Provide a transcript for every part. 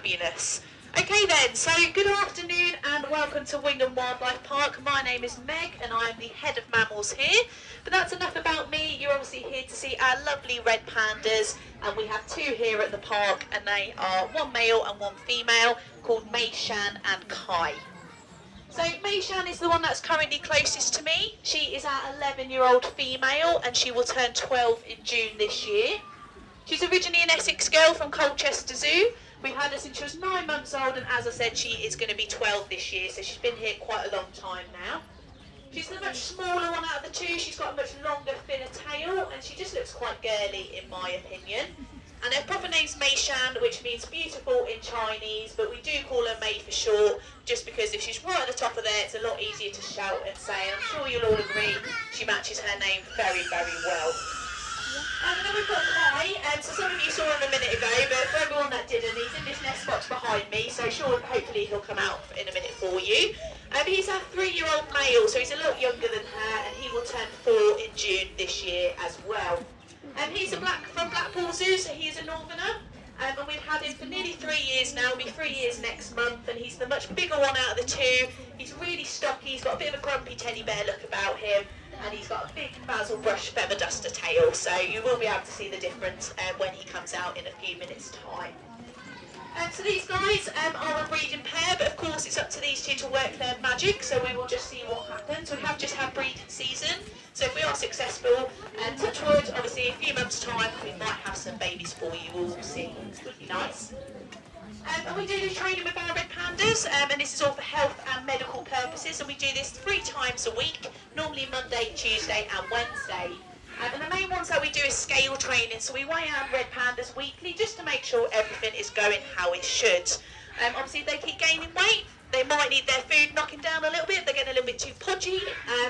Fabulous. Okay then, so good afternoon and welcome to Wingham Wildlife Park. My name is Meg and I am the head of mammals here. But that's enough about me. You're obviously here to see our lovely red pandas, and we have two here at the park, and they are one male and one female called Mei Shan and Kai. So Mei Shan is the one that's currently closest to me. She is our 11-year-old female and she will turn 12 in June this year. She's originally an Essex girl from Colchester Zoo. We've had her since she was 9 months old, and as I said, she is going to be 12 this year, so she's been here quite a long time now. She's the much smaller one out of the two. She's got a much longer, thinner tail, and she just looks quite girly in my opinion. And her proper name's Mei Shan, which means beautiful in Chinese, but we do call her Mei for short, just because if she's right at the top of there, it's a lot easier to shout and say, and I'm sure you'll all agree she matches her name very, very well. And then we've got Kai, so some of you saw him a minute ago, but for everyone that didn't, he's in this nest box behind me, so sure, hopefully he'll come out in a minute for you. He's a 3-year-old male, so he's a lot younger than her, and he will turn 4 in June this year as well. He's from Blackpool Zoo, so he is a northerner, and we've had him for nearly 3 years now. It'll be 3 years next month, and he's the much bigger one out of the two. He's really stocky, he's got a bit of a grumpy teddy bear look about him, and he's got a big basil brush feather duster tail, so you will be able to see the difference when he comes out in a few minutes' time. So these guys are a breeding pair, but of course it's up to these two to work their magic, so we will just see what happens. We have just had breeding season, so if we are successful, and touch wood, obviously in a few months' time we might have some babies for you all to see. It would be nice. And we do training with our red pandas, and this is all for health and medical purposes, and we do this 3 times a week, normally Monday, Tuesday and Wednesday. And the main ones that we do is scale training, so we weigh our red pandas weekly just to make sure everything is going how it should. Obviously if they keep gaining weight, they might need their food knocking down a little bit, they're getting a little bit too podgy,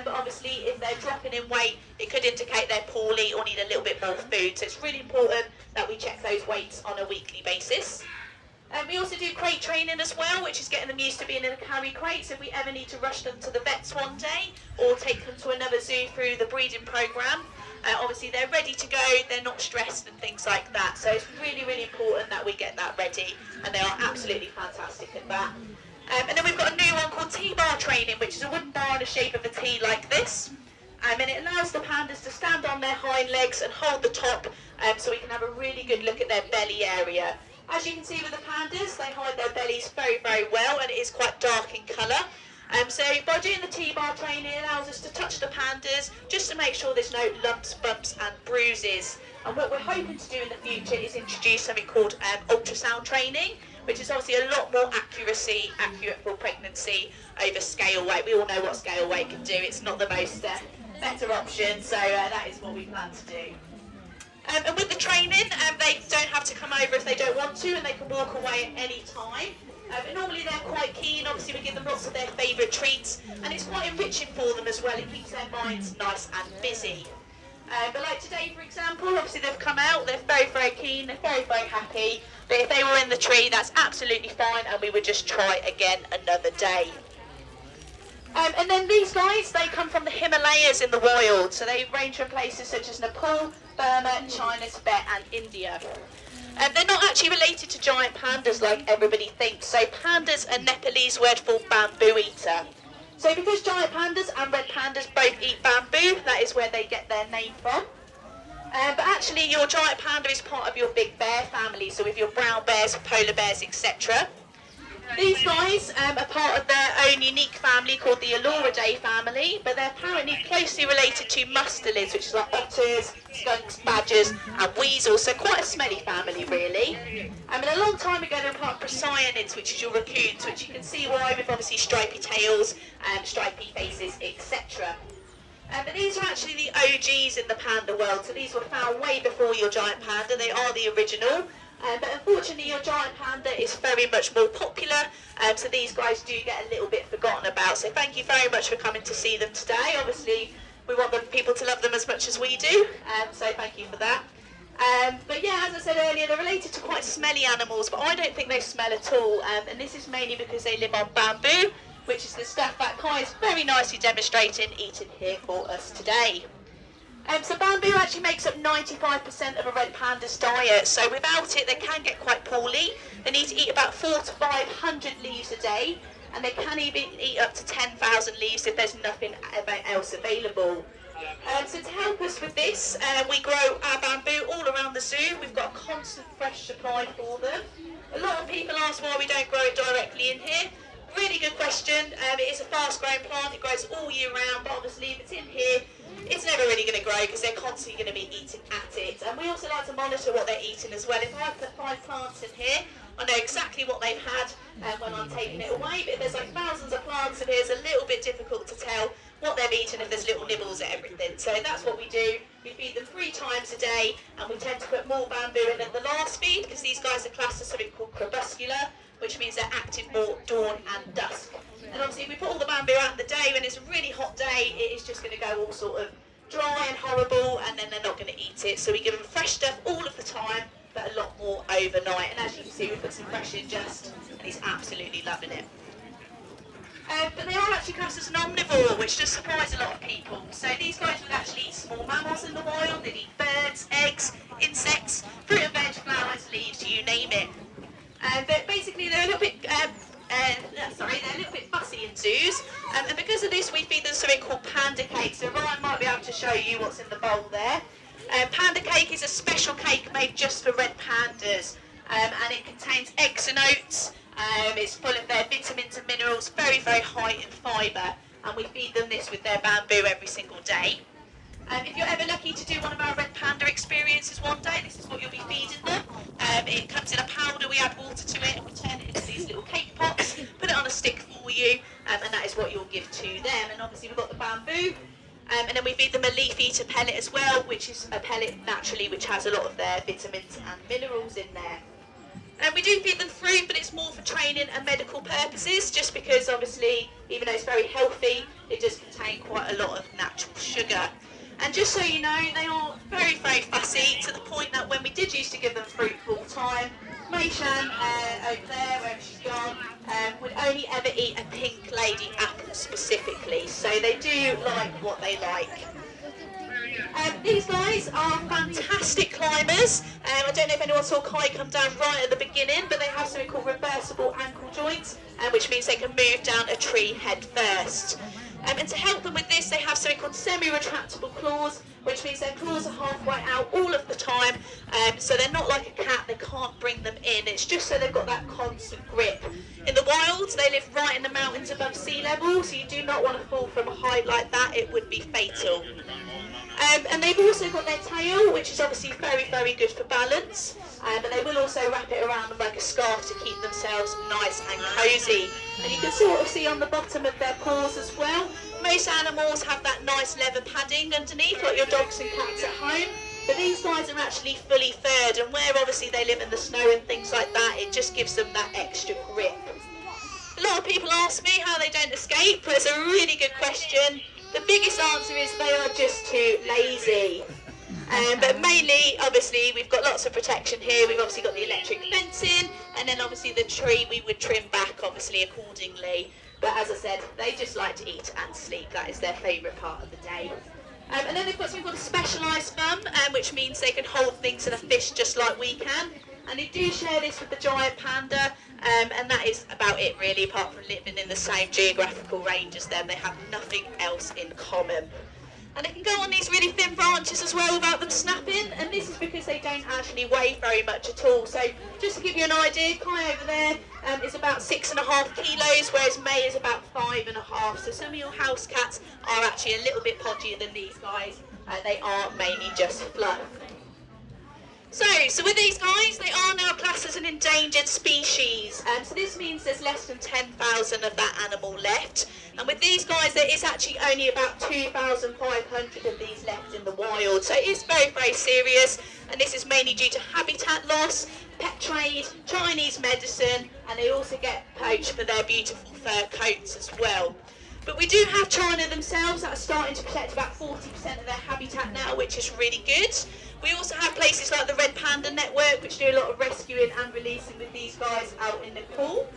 but obviously if they're dropping in weight, it could indicate they're poorly or need a little bit more food, so it's really important that we check those weights on a weekly basis. We also do crate training as well, which is getting them used to being in a carry crate, so if we ever need to rush them to the vets one day or take them to another zoo through the breeding programme, obviously they're ready to go, they're not stressed and things like that, so it's really, really important that we get that ready, and they are absolutely fantastic at that. And then we've got a new one called T-bar training, which is a wooden bar in the shape of a T like this, and it allows the pandas to stand on their hind legs and hold the top, so we can have a really good look at their belly area. As you can see with the pandas, they hide their bellies very, very well, and it is quite dark in colour. So by doing the T-bar training, it allows us to touch the pandas just to make sure there's no lumps, bumps and bruises. And what we're hoping to do in the future is introduce something called ultrasound training, which is obviously a lot more accurate for pregnancy over scale weight. We all know what scale weight can do. It's not the most better option, so that is what we plan to do. And with the training, they don't have to come over if they don't want to, and they can walk away at any time. But normally they're quite keen. Obviously we give them lots of their favourite treats, and it's quite enriching for them as well. It keeps their minds nice and busy. But like today, for example, obviously they've come out, they're very, very keen, they're very, very happy. But if they were in the tree, that's absolutely fine, and we would just try again another day. And then these guys, they come from the Himalayas in the wild, so they range from places such as Nepal, Burma, China, Tibet and India. They're not actually related to giant pandas like everybody thinks, so panda's a Nepalese word for bamboo eater. So because giant pandas and red pandas both eat bamboo, that is where they get their name from. But actually your giant panda is part of your big bear family, so with your brown bears, polar bears, etc. These guys are part of their own unique family called the Eloridae family, but they're apparently closely related to mustelids, which is like otters, skunks, badgers and weasels, so quite a smelly family really. And a long time ago they were part of procyonids, which is your raccoons, which you can see why with obviously stripy tails and stripy faces, etc. But these are actually the OGs in the panda world, so these were found way before your giant panda, they are the original. But unfortunately your giant panda is very much more popular, so these guys do get a little bit forgotten about. So thank you very much for coming to see them today. Obviously we want people to love them as much as we do, so thank you for that. But yeah, as I said earlier, they're related to quite smelly animals, but I don't think they smell at all, and this is mainly because they live on bamboo, which is the stuff that Kai is very nicely demonstrating eating here for us today. So bamboo actually makes up 95% of a red panda's diet, so without it they can get quite poorly. They need to eat about 400 to 500 leaves a day, and they can even eat up to 10,000 leaves if there's nothing else available. So to help us with this, we grow our bamboo all around the zoo. We've got a constant fresh supply for them. A lot of people ask why we don't grow it directly in here. Really good question. It is a fast growing plant, it grows all year round, but obviously if it's in here, it's never really going to grow because they're constantly going to be eating at it. And we also like to monitor what they're eating as well. If I put 5 plants in here, I know exactly what they've had when I'm taking it away, but if there's like thousands of plants in here, it's a little bit difficult to tell what they've eaten if there's little nibbles at everything. So that's what we do. We feed them 3 times a day, and we tend to put more bamboo in at the last feed because these guys are classed as something called crepuscular, which means they're active more dawn and dusk. And obviously if we put all the bamboo out in the day, when it's a really hot day, it is just going to go all sort of dry and horrible, and then they're not going to eat it. So we give them fresh stuff all of the time, but a lot more overnight. And as you can see, we put some fresh in just, and he's absolutely loving it. But they are actually classed as an omnivore, which does surprise a lot of people. So these guys would actually eat small mammals in the wild. They'd eat birds, eggs, insects, fruit and veg, flowers, leaves, you name it. But basically they're a little bit they're a little bit fussy in zoos, and because of this we feed them something called panda cake. So Ryan might be able to show you what's in the bowl there. Panda cake is a special cake made just for red pandas, and it contains eggs and oats. It's full of their vitamins and minerals, very, very high in fibre, and we feed them this with their bamboo every single day. If you're ever lucky to do one of our red panda experiences one day, this is what you'll be feeding them. It comes in a powder, we add water to it, and we turn it into these little cake pots, put it on a stick for you, and that is what you'll give to them. And obviously we've got the bamboo, and then we feed them a leaf eater pellet as well, which is a pellet naturally which has a lot of their vitamins and minerals in there. And we do feed them fruit, but it's more for training and medical purposes, just because obviously, even though it's very healthy, it does contain quite a lot of natural sugar. And just so you know, they are very, very fussy, to the point that when we did used to give them fruit full time, Mei Shan, over there, wherever she's gone, would only ever eat a pink lady apple specifically. So they do like what they like. These guys are fantastic climbers. I don't know if anyone saw Kai come down right at the beginning, but they have something called reversible ankle joints, which means they can move down a tree head first. And to help them with this, they have something called semi-retractable claws, which means their claws are halfway out all of the time, so they're not like a cat, they can't bring them in. It's just so they've got that constant grip. In the wild, they live right in the mountains above sea level, so you do not want to fall from a height like that, it would be fatal. And they've also got their tail, which is obviously very, very good for balance, but they will also wrap it around them like a scarf to keep themselves nice and cosy. And you can sort of see on the bottom of their paws as well. Most animals have that nice leather padding underneath, like your dogs and cats at home, but these guys are actually fully furred, and where obviously they live in the snow and things like that, it just gives them that extra grip. A lot of people ask me how they don't escape, but it's a really good question. The biggest answer is they are just too lazy. But mainly, obviously, we've got lots of protection here. We've obviously got the electric fencing, and then obviously the tree we would trim back, obviously, accordingly. But as I said, they just like to eat and sleep. That is their favourite part of the day. And then they've got something called a specialised thumb, which means they can hold things in a fist just like we can. And they do share this with the giant panda, and that is about it really, apart from living in the same geographical range as them. They have nothing else in common. And they can go on these really thin branches as well without them snapping, and this is because they don't actually weigh very much at all. So just to give you an idea, Kai over there is about 6.5 kilos, whereas May is about 5.5. So some of your house cats are actually a little bit podgier than these guys, and they are mainly just fluff. So with these guys, they are now classed as an endangered species. So this means there's less than 10,000 of that animal left. And with these guys, there is actually only about 2,500 of these left in the wild. So it is very, very serious. And this is mainly due to habitat loss, pet trade, Chinese medicine, and they also get poached for their beautiful fur coats as well. But we do have China themselves that are starting to protect about 40% of their habitat now, which is really good. We also have places like the Red Panda Network, which do a lot of rescuing and releasing with these guys out in Nepal.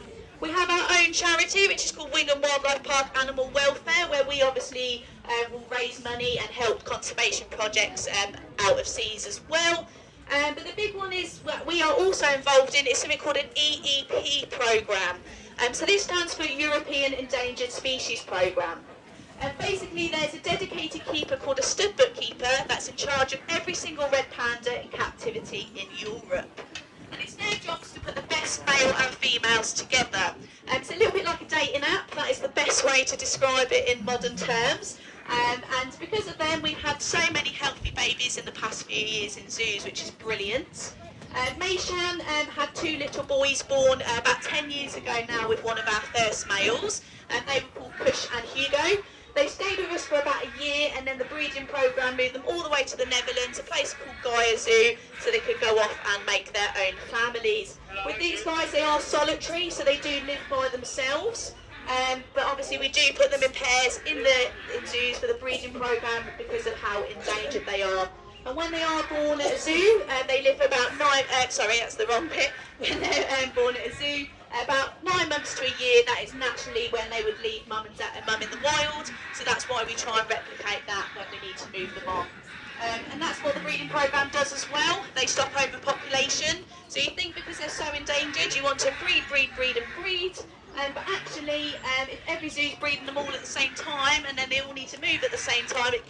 We have our own charity, which is called Wingham Wildlife Park Animal Welfare, where we obviously will raise money and help conservation projects out of seas as well. But the big one is what we are also involved in is something called an EEP programme. So this stands for European Endangered Species Programme. Basically, there's a dedicated keeper called a stud bookkeeper that's in charge of every single red panda in captivity in Europe. And it's their job to put the best male and females together. It's a little bit like a dating app. That is the best way to describe it in modern terms. And because of them, we've had so many healthy babies in the past few years in zoos, which is brilliant. Meishan had 2 little boys born about 10 years ago now with one of our first males. They were called Push and Hugo. They stayed with us for about a year, and then the breeding programme moved them all the way to the Netherlands, a place called Gaia Zoo, so they could go off and make their own families. With these guys, they are solitary, so they do live by themselves. But obviously we do put them in pairs in zoos for the breeding programme because of how endangered they are. And when they are born at a zoo, they live about when they're born at a zoo, about 9 months to a year, that is naturally when they would leave mum in the wild. So that's why we try and replicate that when we need to move them on. And that's what the breeding programme does as well. They stop overpopulation. So you think because they're so endangered, you want to breed. But actually, if every zoo's breeding them all at the same time and then they all need to move at the same time, it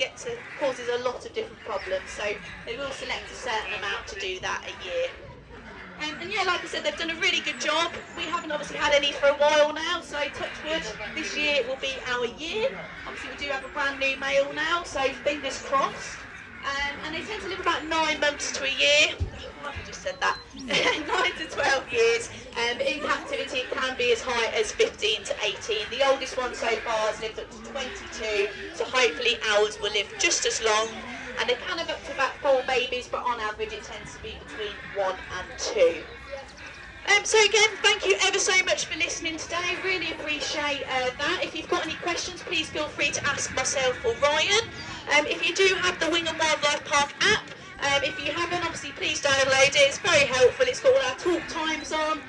causes a lot of different problems. So they will select a certain amount to do that a year. And yeah, like I said, they've done a really good job. We haven't obviously had any for a while now, so touch wood, this year will be our year. Obviously we do have a brand new male now, so fingers crossed. And they tend to live about 9 months to a year. Oh, I just said that. 9 to 12 years. In captivity it can be as high as 15 to 18. The oldest one so far has lived up to 22, so hopefully ours will live just as long. And they can have up to about 4 babies, but on average it tends to be between 1 and 2. So again, thank you ever so much for listening today. Really appreciate that. If you've got any questions, please feel free to ask myself or Ryan. If you do have the Wingham Wildlife Park app, if you haven't, obviously please download it. It's very helpful. It's got all our talk times on.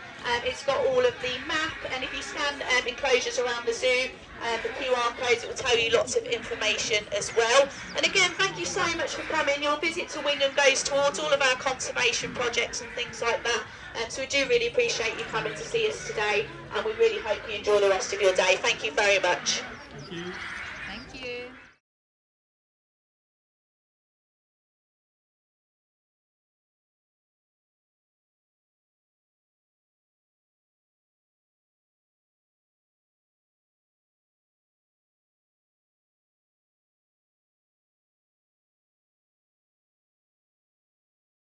It's got all of the map, and if you scan enclosures around the zoo, the QR codes, it will tell you lots of information as well. And again, thank you so much for coming. Your visit to Wingham goes towards all of our conservation projects and things like that. So we do really appreciate you coming to see us today, and we really hope you enjoy the rest of your day. Thank you very much. Thank you.